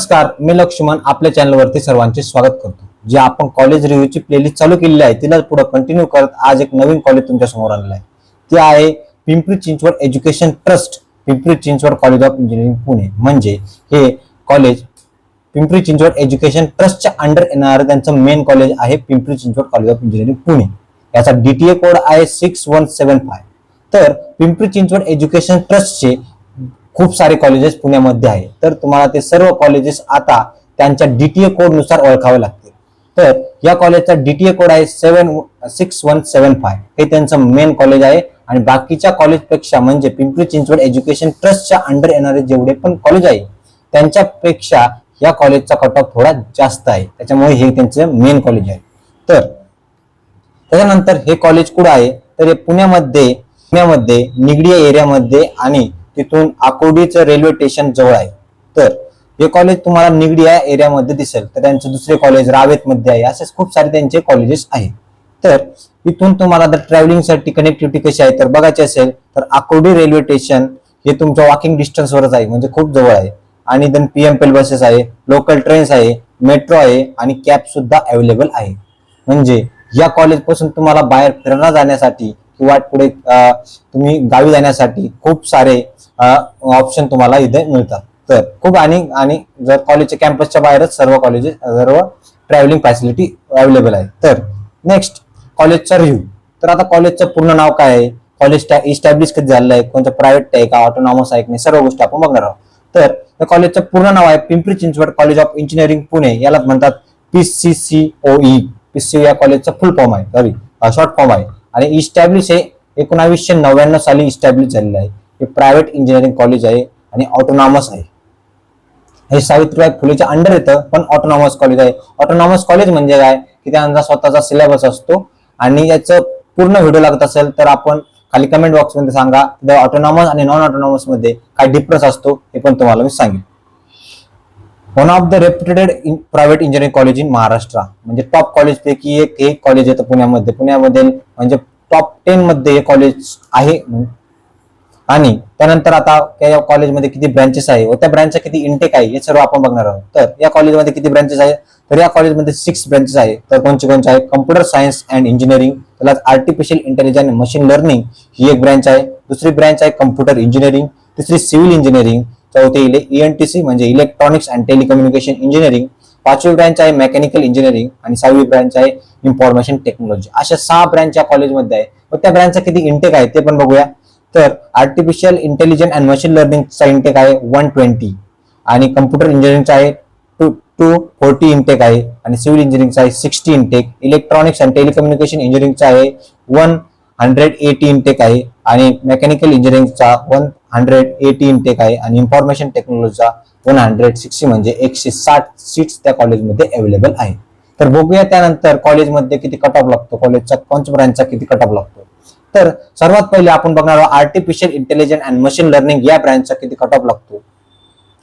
नमस्कार, मी लक्ष्मण आपल्या चॅनलवरती सर्वांचे स्वागत करतो. जे आपण कॉलेज रिव्ह्यूची प्लेलिस्ट चालू केलेली आहे तिला पुढे कंटिन्यू करत आज एक नवीन कॉलेज तुमच्या समोर आणलं आहे. ते आहे Pimpri Chinchwad education trust, Pimpri Chinchwad college of engineering Pune. म्हणजे हे कॉलेज पिंपरी चिंचवड एज्युकेशन ट्रस्टच्या अंडर येणारं त्यांचं मेन कॉलेज आहे Pimpri Chinchwad college of engineering Pune. याचा DTA कोड आहे 6175. तर पिंपरी चिंचवड एज्युकेशन ट्रस्टचे खूप सारे कॉलेजेस पुण्यामध्ये आहे. तर तुम्हाला ते सर्व कॉलेजेस आता त्यांच्या DTA कोड नुसार ओळखावे लागतील. तर या कॉलेजचा DTA कोड आहे 6175. हे त्यांचं मेन कॉलेज आहे आणि बाकीच्या कॉलेजपेक्षा म्हणजे पिंपरी चिंचवड एज्युकेशन ट्रस्टच्या अंडर येणारे जेवढे पण कॉलेज आहे त्यांच्यापेक्षा या कॉलेजचा कट ऑफ थोडा जास्त आहे. त्याच्यामुळे हे त्यांचं मेन कॉलेज आहे. तर त्याच्यानंतर हे कॉलेज कुठे आहे तर हे पुण्यामध्ये निगडी एरियामध्ये आणि तिथून आकुर्डीचं रेल्वे स्टेशन जवळ आहे. तर हे कॉलेज तुम्हाला निगडी या एरियामध्ये दिसेल. तर त्यांचे दुसरे कॉलेज रावेत मध्ये आहे. असेच खूप सारे त्यांचे कॉलेजेस आहेत. तर इथून तुम्हाला जर ट्रॅव्हलिंगसाठी कनेक्टिव्हिटी कशी आहे तर बघायची असेल तर आकुर्डी रेल्वे स्टेशन हे तुमच्या वॉकिंग डिस्टन्सवरच आहे, म्हणजे खूप जवळ आहे. आणि देन PMPL बसेस आहे, लोकल ट्रेन्स आहे, मेट्रो आहे आणि कॅब सुद्धा अवेलेबल आहे. म्हणजे या कॉलेज पासून तुम्हाला बाहेर फिरणार जाण्यासाठी किंवा पुढे तुम्ही गावी जाण्यासाठी खूप सारे ऑप्शन तुम्हाला इथे मिळतात. तर खूप आणि जर कॉलेजच्या कॅम्पसच्या बाहेरच सर्व ट्रॅव्हलिंग फॅसिलिटी अवेलेबल आहे. तर नेक्स्ट कॉलेजचा रिव्ह्यू. तर आता कॉलेजचं पूर्ण नाव काय आहे, कॉलेज इस्टॅब्लिश कधी झालेलं आहे, कोणतं प्रायव्हेट आहे का ऑटोनॉमस आहे की नाही, सर्व गोष्टी आपण बघणार आहोत. तर या कॉलेजचं पूर्ण नाव आहे Pimpri Chinchwad college of engineering Pune. याला म्हणतात PCCOE. PCCOE या कॉलेजचा फुल फॉर्म आहे, शॉर्ट फॉर्म आहे. आणि इस्टॅब्लिश हे 1999 साली इस्टॅब्लिश झालेलं आहे. हे प्रायव्हेट इंजिनिअरिंग कॉलेज आहे आणि ऑटोनॉमस आहे. हे सावित्रीबाई फुलेच्या अंडर येतं पण ऑटोनॉमस कॉलेज आहे. ऑटोनॉमस कॉलेज म्हणजे काय की त्यांचा स्वतःचा सिलेबस असतो आणि याचं पूर्ण व्हिडिओ लागत असेल तर आपण खाली कमेंट बॉक्स मध्ये सांगा. ऑटोनॉमस आणि नॉन ऑटोनॉमस मध्ये काय डिफरन्स असतो हे पण तुम्हाला मी सांगेन. One of the reputed private engineering college in Maharashtra, म्हणजे टॉप कॉलेज पैकी एक कॉलेज येतं पुण्यामध्ये म्हणजे टॉप 10 मध्ये हे कॉलेज आहे. आणि त्यानंतर आता या कॉलेजमध्ये किती ब्रँचेस आहे व त्या ब्रँचचा किती इंटेक आहे हे सर्व आपण बघणार आहोत. तर या कॉलेजमध्ये किती ब्रँचेस आहे तर या कॉलेजमध्ये 6 ब्रँचेस आहे. तर कोणचे आहे, कम्प्युटर सायन्स अँड इंजिनिअरिंग, त्याला artificial intelligence and machine learning ही एक ब्रँच आहे. दुसरी ब्रँच आहे कम्प्युटर इंजिनिअरिंग, तिसरी सिव्हिल इंजिनिअरिंग, चौथी ENTC म्हणजे इलेक्ट्रॉनिक्स अँड टेलिकम्युनिकेशन इंजिनिअरिंग, पाचवी ब्रँच आहे मेकॅनिकल इंजिनिअरिंग आणि 6वी ब्रँच आहे इन्फॉर्मेशन टेक्नॉलॉजी. अशा 6 ब्रँच या कॉलेजमध्ये आहे. व त्या ब्रँचचा किती इंटेक आहे ते पण बघूया. तर आर्टिफिशियल इंटेलिजन्स अँड मशीन लर्निंगचा इंटेक आहे 120 आणि कम्प्युटर इंजिनिअरिंगचा आहे 240 इंटेक आहे आणि सिव्हिल इंजिनिअरिंगचा आहे 60 इंटेक, इलेक्ट्रॉनिक्स अँड टेलिकम्युनिकेशन इंजिनिअरिंगचा आहे 180 इंटेक आहे आणि मेकॅनिकल इंजिनिअरिंगचा 180 इंटेक आहे आणि इन्फॉर्मेशन टेक्नॉलॉजीचा 160 म्हणजे 160 सीट्स त्या कॉलेजमध्ये अवेलेबल आहे. तर बघूया त्यानंतर कॉलेजमध्ये किती कट ऑफ लागतो, कॉलेजच्या कोणत्या ब्रँचचा किती कट ऑफ लागतो. तर सर्वात पहिले आपण बघणार आहोत artificial intelligence and machine learning या ब्रँचचा किती कट ऑफ लागतो.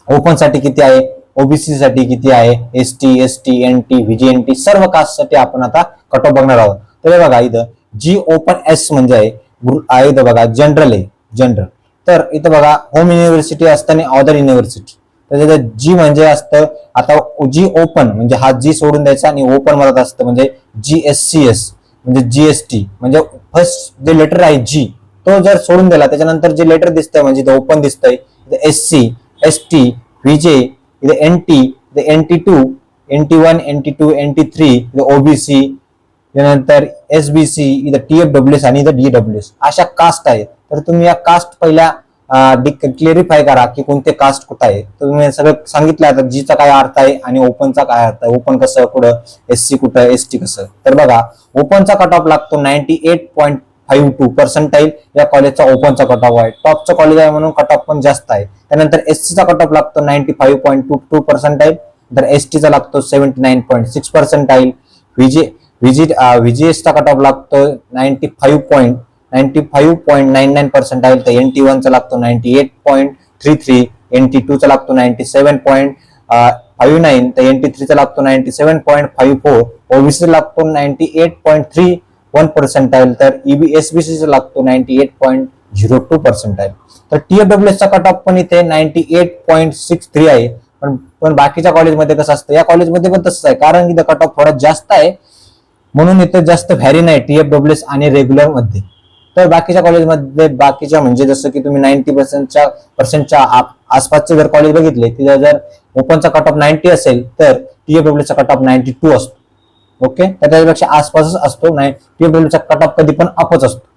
ओपन साठी किती आहे, OBC साठी किती आहे, ST, ST, NT, VGNT सर्व कास्ट साठी आपण आता कट ऑफ बघणार आहोत. तर बघा इथं GOPN-S म्हणजे आहे इथं बघा जनरल आहे, जनरल. तर इथं बघा होम युनिव्हर्सिटी असतं आणि अदर युनिव्हर्सिटी. तर G म्हणजे असतं आता G ओपन म्हणजे हा G सोडून द्यायचा आणि ओपन मदत असतं म्हणजे GSCS म्हणजे GST म्हणजे फर्स्ट जे लेटर आहे G तो जर सोडून दिला त्याच्यानंतर जे लेटर दिसतंय म्हणजे इथं ओपन दिसतंय, इथं SC, ST, VJ, इथं NT, इथं NT2, NT1, NT2, NT3, इथं OBC, त्यानंतर SBC, इथं TFWS आणि इथं DWS अशा कास्ट आहे. तर तुम्ही या कास्ट पहिल्या क्लेरिफाय करा की कोणते कास्ट कुठं आहे. तर तुम्ही सगळं सांगितलं आता Gचा काय अर्थ आहे आणि ओपनचा काय अर्थ आहे, ओपन कसं कुठं, SC कुठं, ST कसं. तर बघा ओपनचा कट ऑफ लागतो 98.52 पर्सेंटाईल या कॉलेजचा ओपनचा कट ऑफ आहे. टॉपचं कॉलेज आहे म्हणून कट ऑफ पण जास्त आहे. त्यानंतर SCचा कट ऑफ लागतो 95.22 पर्सेंटाईल, तर STचा लागतो 79.6 पर्सेंटाईल, VGSचा कट ऑफ लागतो 95.99 पर्सेंटाईल, तर NT1 चा लागतो 98.33, NT2 चा लागतो 97.59, तर NT3 चा लागतो 97.54, OBC लागतो 98.31 पर्सेंटाईल, तर SBC चा लागतो 98.02 पर्सेंटाईल. तर TFWS चा कट ऑफ पण इथे 98.63 आहे पण पण बाकीच्या कॉलेजमध्ये कसं असतं, या कॉलेजमध्ये पण तसंच आहे, कारण की कट ऑफ थोडा जास्त आहे म्हणून इथं जास्त व्हॅरी नाही TFWS आणि रेग्युलर मध्ये. तर बाकीच्या कॉलेजमध्ये बाकीच्या म्हणजे जसं की तुम्ही 90%च्या आसपासचे जर कॉलेज बघितले, तिथं जर ओपनचा कट ऑफ 90 असेल तर TFWS चा कट ऑफ 92 असतो. ओके, तर त्याच्यापेक्षा आसपासच असतो. TFWS चा कट ऑफ कधी पण अपच असतो.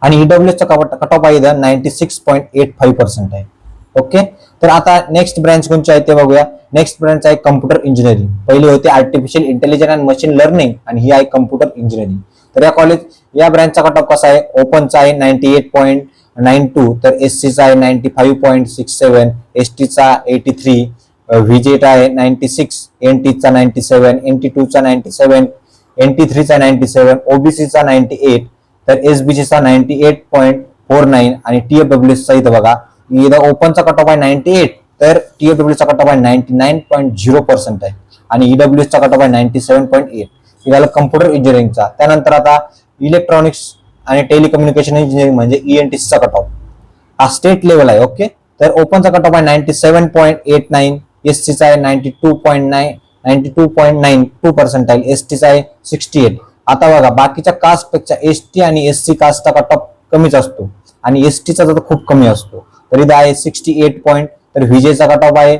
आणि EWS चा कट ऑफ आहे 96.85% आहे. ओके, तर आता नेक्स्ट ब्रँच कोणची आहे ते बघूया. नेक्स्ट ब्रँच आहे कम्प्युटर इंजिनिअरिंग. पहिली होती artificial intelligence and machine learning आणि ही आहे कम्प्युटर इंजिनिअरिंग. तर या ब्रँचचा कट ऑफ कसा आहे, ओपनचा आहे 98.92, तर SCचा आहे 95.67, STचा 83, व्हीजेट आहे 96, NTचा 97, NT2चा 97, NT3चा 97, OBCचा 98, तर SBCचा 98.49 आणि TFWSचा इथं बघा, इथं ओपनचा कट ऑफ आहे 98, तर TFWSचा कट ऑफ आहे 99.0% आहे आणि EWSचा कट ऑफ आहे 97.8. हे झालं कम्प्युटर इंजिनिअरिंगचा. त्यानंतर आता इलेक्ट्रॉनिक्स आणि टेलिकम्युनिकेशन इंजिनिअरिंग म्हणजे ENTCचा कट ऑफ हा स्टेट लेवल आहे. ओके, तर ओपनचा कट ऑफ आहे 97.89, SCचा आहे 92.92%, STचा आहे 68. आता बघा बाकीच्या कास्ट पेक्षा ST आणि SC कास्टचा कट ऑफ कमीच असतो आणि STचा तर खूप कमी असतो. तर इथं आहे 68. तर व्हीजेचा कट ऑफ आहे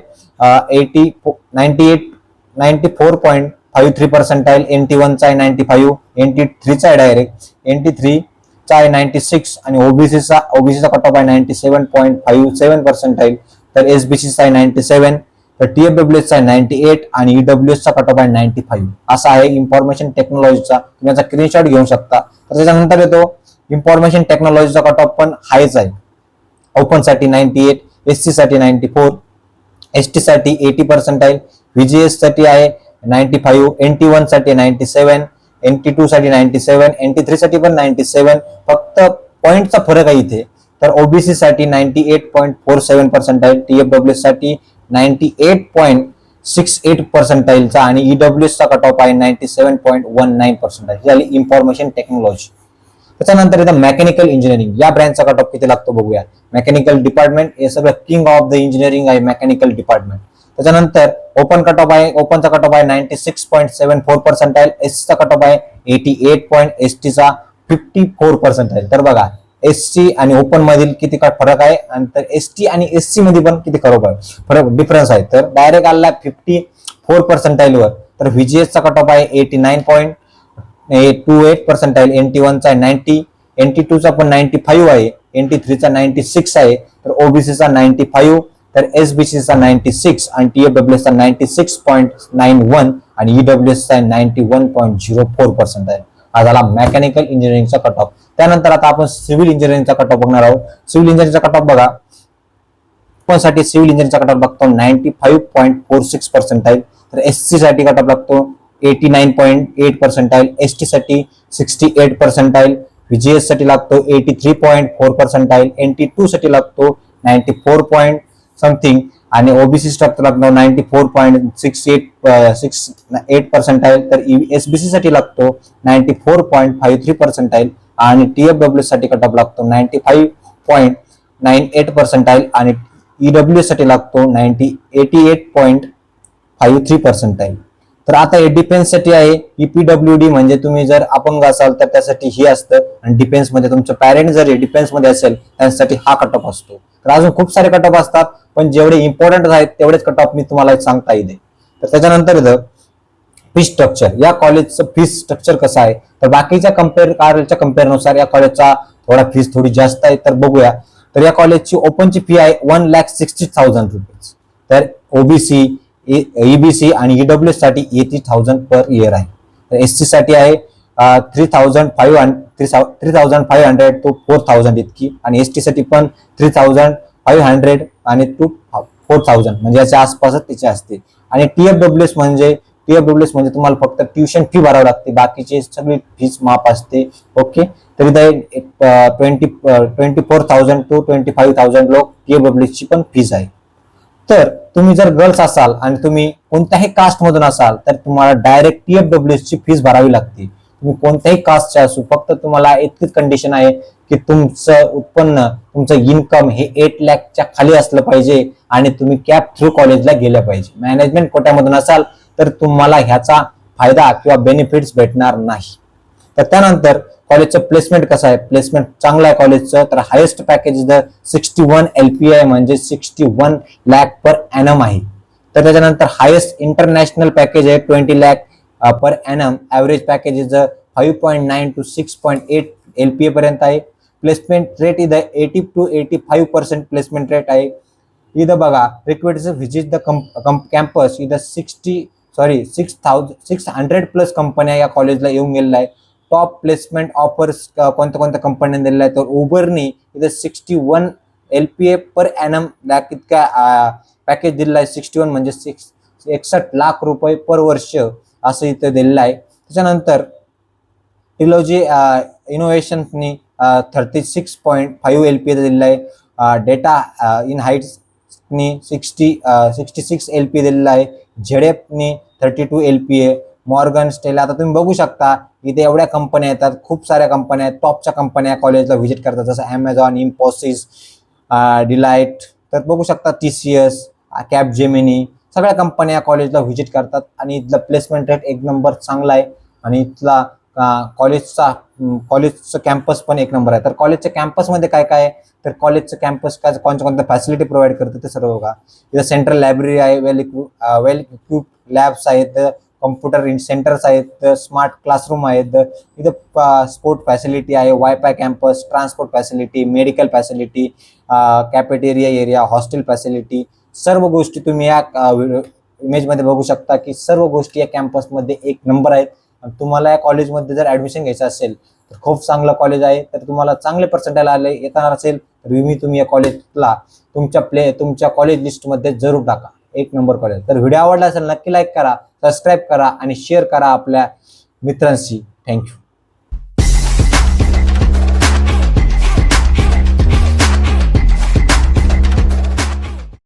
94.53%, NT1चा आहे 95, NT3चा आहे डायरेक्ट, NT3चा आहे 96 आणि ओबीसीचा कट ऑफ आहे 97.57%, तर SBCचा आहे 97, तर TFWSचा आहे 98 आणि EWSचा कट ऑफ आहे 95. असा आहे इन्फॉर्मेशन टेक्नॉलॉजीचा. तुम्ही याचा स्क्रीनशॉट घेऊ शकता. तर त्याच्यानंतर येतो इन्फॉर्मेशन टेक्नॉलॉजीचा कट ऑफ पण हायच आहे. ओपन साठी 98, SC साठी 94, ST साठी 80%, VGS साठी आहे 95, NT1 साठी 97, NT2 साठी 97, NT3 साठी पण 97. फक्त पॉइंटचा फरक आहे इथे. तर OBC साठी 98.47%, TFWS साठी 98.68% आणि EWS चा कट ऑफ आहे 97.19%. ही झाली इन्फॉर्मेशन टेक्नॉलॉजी. त्याच्यानंतर इथं मेकॅनिकल इंजिनिअरिंग या ब्रँचचा कट ऑफ किती लागतो बघूया. मेकॅनिकल डिपार्टमेंट हे सगळं किंग ऑफ द इंजिनिअरिंग आहे मेकॅनिकल डिपार्टमेंट. त्याच्यानंतर ओपनचा कट ऑफ आहे 96.74%, SCचा कट ऑफ आहे 88, STचा 54%. तर बघा SC आणि ओपन मधील किती फरक आहे आणि तर ST आणि SC मध्ये पण किती फरक डिफरन्स आहे. तर डायरेक्ट आला 54% वर. तर VGS चा कट ऑफ आहे 89.28%, NT1चा आहे 90, NT2चा पण 95 आहे, NT3चा 96 आहे, तर OBCचा 95, तर SBCचा 96 आणि TFWSचा 96.91 आणि EWSचा 91.04% आहे. हा झाला मेकॅनिकल इंजिनिअरिंगचा कट ऑफ. त्यानंतर आता आपण सिव्हिल इंजिनिअरिंगचा कट ऑफ बघणार आहोत. सिव्हिल इंजिनिअरिंगचा कट ऑफ बघा. पण साठी सिव्हिल इंजिनिअरिंगचा कट ऑफ लागतो 95.46%, तर SC साठी कट ऑफ लागतो 89.8%, ST साठी 68%, VGS साठी लागतो 83.4%, NT2 साठी लागतो 94 समथिंग आणि OBC साठी लागतो 94.68%, तर SBC साठी लागतो 94.53% आणि TFWS साठी कट ऑफ लागतो 95.98% आणि EWS साठी लागतो 88.53%. तर आता हे डिफेन्स साठी आहे. EPWD म्हणजे तुम्ही जर अपंग असाल तर त्यासाठी हे असतं आणि डिफेन्स मध्ये तुमचं पॅरेंट जर डिफेन्स मध्ये असेल त्यासाठी हा कट ऑफ असतो. तर अजून खूप सारे कट ऑफ असतात पण जेवढे इम्पॉर्टंट आहेत तेवढेच कट ऑफ मी तुम्हाला सांगता येते. तर त्याच्यानंतर फी स्ट्रक्चर. या कॉलेजचं फी स्ट्रक्चर कसं आहे तर बाकीच्या कम्पेअरनुसार या कॉलेजचा फीस थोडी जास्त आहे. तर बघूया. तर या कॉलेजची ओपनची फी आहे 1,60,000 रुपये. तर OBC, EBC आणि EWS साठी 80,000 पर इयर आहे. तर SC साठी आहे 3,500 to 4,000 इतकी आणि ST साठी पण 3,500 आणि टू 4,000 म्हणजे याच्या आसपासच तिचे असते. आणि TFWS म्हणजे तुम्हाला फक्त ट्युशन फी भरावी लागते, बाकीची सगळी फीस माफ असते. ओके, तर इथं 24,000 to 25,000 लोक TFWS ची पण फीस आहे. तर तुम्ही जर गर्ल्स असाल आणि तुम्ही कोणत्याही कास्ट मधून असाल तर तुम्हाला डायरेक्ट TFWS ची फीस भरावी लागते. तुम्ही कोणत्याही कास्टचे असू, फक्त तुम्हाला इतकीच कंडिशन आहे की तुमचं उत्पन्न, तुमचं इन्कम हे 8 लाखच्या खाली असलं पाहिजे आणि तुम्ही कॅप थ्रू कॉलेजला गेलं पाहिजे. मॅनेजमेंट कोट्यामधून असाल तर तुम्हाला ह्याचा फायदा किंवा बेनिफिट्स भेटणार नाही. तर त्यानंतर कॉलेजचं प्लेसमेंट कसं आहे? प्लेसमेंट चांगलं आहे कॉलेजचं. तर हायेस्ट पॅकेज इज 61 LPI म्हणजे 61 लाख पर ॲनम आहे. तर त्याच्यानंतर हायेस्ट इंटरनॅशनल पॅकेज आहे 20 lakh per annum. Average package is 5.9 to 6.8 LPA पर्यंत आहे. प्लेसमेंट रेट इथं 80 to 85% प्लेसमेंट रेट आहे. इथं बघा रिक्वेस्ट व्हिजिट द कॅम्पस इथं 600 प्लस कंपन्या या कॉलेजला येऊन गेलेल्या आहे. टॉप प्लेसमेंट ऑफर्स कोणत्या कोणत्या कंपन्यांनी दिलेल्या आहेत? तर उबरनी इथं 61 LPA पर ॲनम लाख इतका पॅकेज दिलेला आहे. 61 म्हणजे 61 लाख रुपये पर वर्ष असं इथं दिलेलं आहे. त्याच्यानंतर टिलॉजी इनोव्हेशननी 36.5 LPA दिलेला आहे. डेटा इन हाईट्सनी 66 LPA दिलेला आहे. झेडेपनी 32 LPA. मॉर्गन स्टेल, आता तुम्ही बघू शकता इथे एवढ्या कंपन्या येतात, खूप साऱ्या कंपन्या आहेत, टॉपच्या कंपन्या कॉलेजला व्हिजिट करतात, जसं ॲमेझॉन, इन्फोसिस, डिलाइट. तर बघू शकता TCS, कॅपजेमिनी, सगळ्या कंपन्या कॉलेजला व्हिजिट करतात आणि इथलं प्लेसमेंट रेट एक नंबर चांगला आहे आणि इथला कॉलेजचं कॅम्पस पण एक नंबर आहे. तर कॉलेजच्या कॅम्पसमध्ये काय काय आहे? तर कॉलेजचं कॅम्पस काय कोणत्या कोणत्या फॅसिलिटी प्रोव्हाइड करतं ते सर्व बघा. इथं सेंट्रल लायब्ररी आहे, वेल इक्विप लॅब्स आहेत, कॉम्प्युटर सेंटर्स आहेत, स्मार्ट क्लासरूम आहेत, इथं स्पोर्ट फॅसिलिटी आहे, wifi campus, transport facility, medical facility, cafeteria area, hostel facility, सर्व गोष्टी तुम्ही या इमेजमध्ये बघू शकता की सर्व गोष्टी या कॅम्पसमध्ये एक नंबर आहेत. तुम्हाला या कॉलेजमध्ये जर ॲडमिशन घ्यायचं असेल तर खूप चांगलं कॉलेज आहे. तर तुम्हाला चांगले पर्सेंटाईल आले येणार असेल तर तुम्ही या कॉलेजला तुमच्या कॉलेज लिस्टमध्ये जरूर टाका. एक नंबर कॉलेज. तर व्हिडिओ आवडला असेल नक्की लाईक करा, सबस्क्राईब करा आणि शेअर करा आपल्या मित्रांशी. थँक्यू.